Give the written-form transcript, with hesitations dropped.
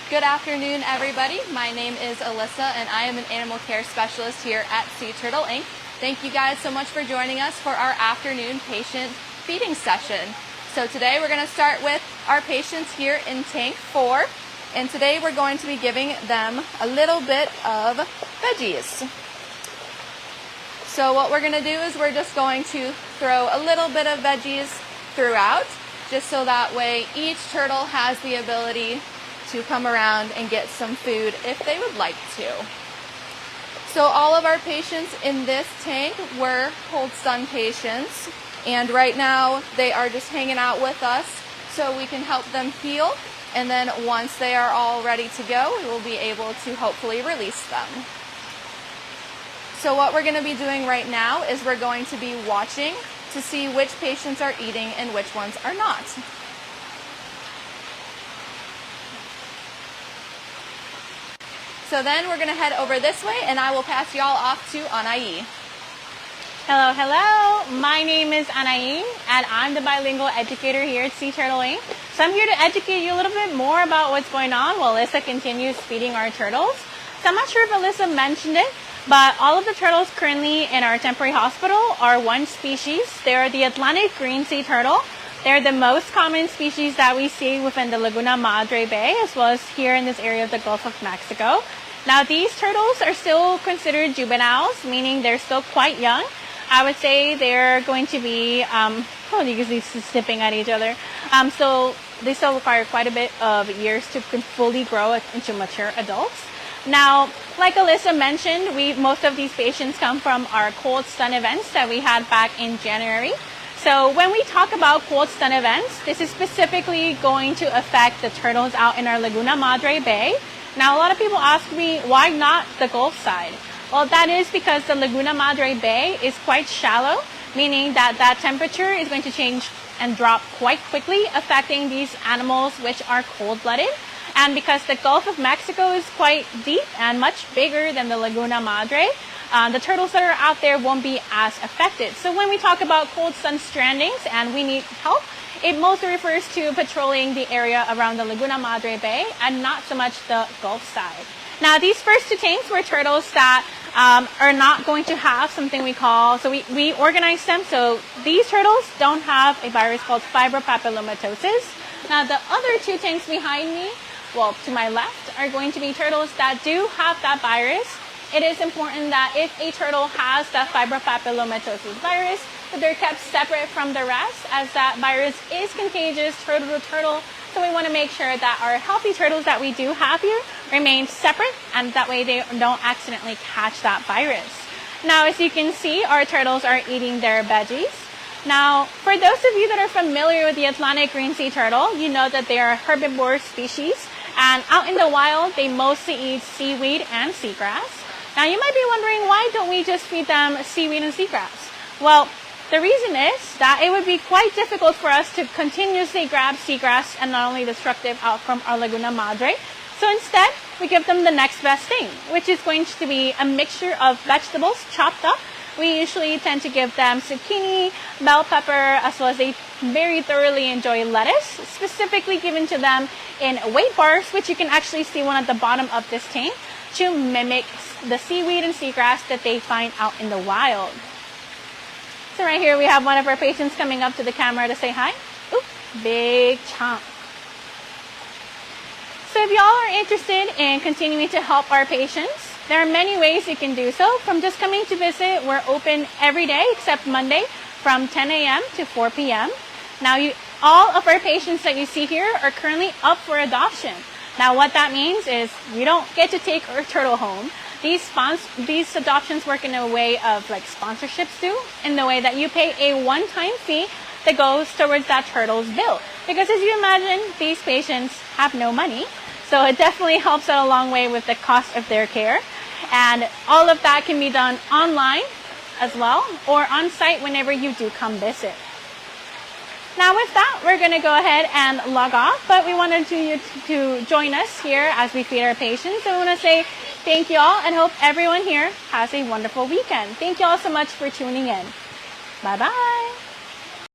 Good afternoon, everybody. My name is Alyssa, and I am an animal care specialist here at Sea Turtle Inc. Thank you guys so much for joining us for our afternoon patient feeding session. So today we're going to start with our patients here in tank 4, and today we're going to be giving them a little bit of veggies. So what we're going to do is we're just going to throw a little bit of veggies throughout, just so that way each turtle has the ability to come around and get some food if they would like to. So all of our patients in this tank were cold stun patients, and right now they are just hanging out with us so we can help them heal, and then once they are all ready to go, we will be able to hopefully release them. So what we're going to be doing right now is we're going to be watching to see which patients are eating and which ones are not. So then we're going to head over this way, and I will pass y'all off to Anaí. Hello. My name is Anaí, and I'm the bilingual educator here at Sea Turtle Inc. So I'm here to educate you a little bit more about what's going on while Alyssa continues feeding our turtles. So I'm not sure if Alyssa mentioned it, but all of the turtles currently in our temporary hospital are one species. They're the Atlantic green sea turtle. They're the most common species that we see within the Laguna Madre Bay, as well as here in this area of the Gulf of Mexico. Now, these turtles are still considered juveniles, meaning they're still quite young. I would say they're going to be, you can see snipping at each other. So they still require quite a bit of years to fully grow into mature adults. Now, like Alyssa mentioned, most of these patients come from our cold stun events that we had back in January. So when we talk about cold stun events, this is specifically going to affect the turtles out in our Laguna Madre Bay. Now, a lot of people ask me, why not the Gulf side? Well, that is because the Laguna Madre Bay is quite shallow, meaning that temperature is going to change and drop quite quickly, affecting these animals which are cold-blooded. And because the Gulf of Mexico is quite deep and much bigger than the Laguna Madre, the turtles that are out there won't be as affected. So when we talk about cold stun strandings and we need help, it mostly refers to patrolling the area around the Laguna Madre Bay and not so much the Gulf side. Now, these first two tanks were turtles that are not going to have something we call, so we organize them so these turtles don't have a virus called fibropapillomatosis. Now, the other two tanks behind me, well, to my left, are going to be turtles that do have that virus. It is important that if a turtle has that fibropapillomatosis virus, that they're kept separate from the rest, as that virus is contagious turtle to turtle. So we want to make sure that our healthy turtles that we do have here remain separate, and that way they don't accidentally catch that virus. Now, as you can see, our turtles are eating their veggies. Now, for those of you that are familiar with the Atlantic green sea turtle, you know that they are a herbivore species, and out in the wild, they mostly eat seaweed and seagrass. Now, you might be wondering, why don't we just feed them seaweed and seagrass? Well, the reason is that it would be quite difficult for us to continuously grab seagrass and not only destructive out from our Laguna Madre. So instead, we give them the next best thing, which is going to be a mixture of vegetables chopped up. We usually tend to give them zucchini, bell pepper, as well as they very thoroughly enjoy lettuce, specifically given to them in weight bars, which you can actually see one at the bottom of this tank, to mimic the seaweed and seagrass that they find out in the wild. So right here we have one of our patients coming up to the camera to say hi. Ooh, big chomp. So if y'all are interested in continuing to help our patients, there are many ways you can do so. From just coming to visit, we're open every day except Monday from 10 a.m. to 4 p.m. Now, all of our patients that you see here are currently up for adoption. Now, what that means is we don't get to take our turtle home. These adoptions work in a way of like sponsorships do, in the way that you pay a one-time fee that goes towards that turtle's bill. Because as you imagine, these patients have no money. So it definitely helps out a long way with the cost of their care. And all of that can be done online as well, or on site whenever you do come visit. Now with that, we're going to go ahead and log off, but we wanted you to join us here as we feed our patients. So I want to say thank you all and hope everyone here has a wonderful weekend. Thank you all so much for tuning in. Bye-bye.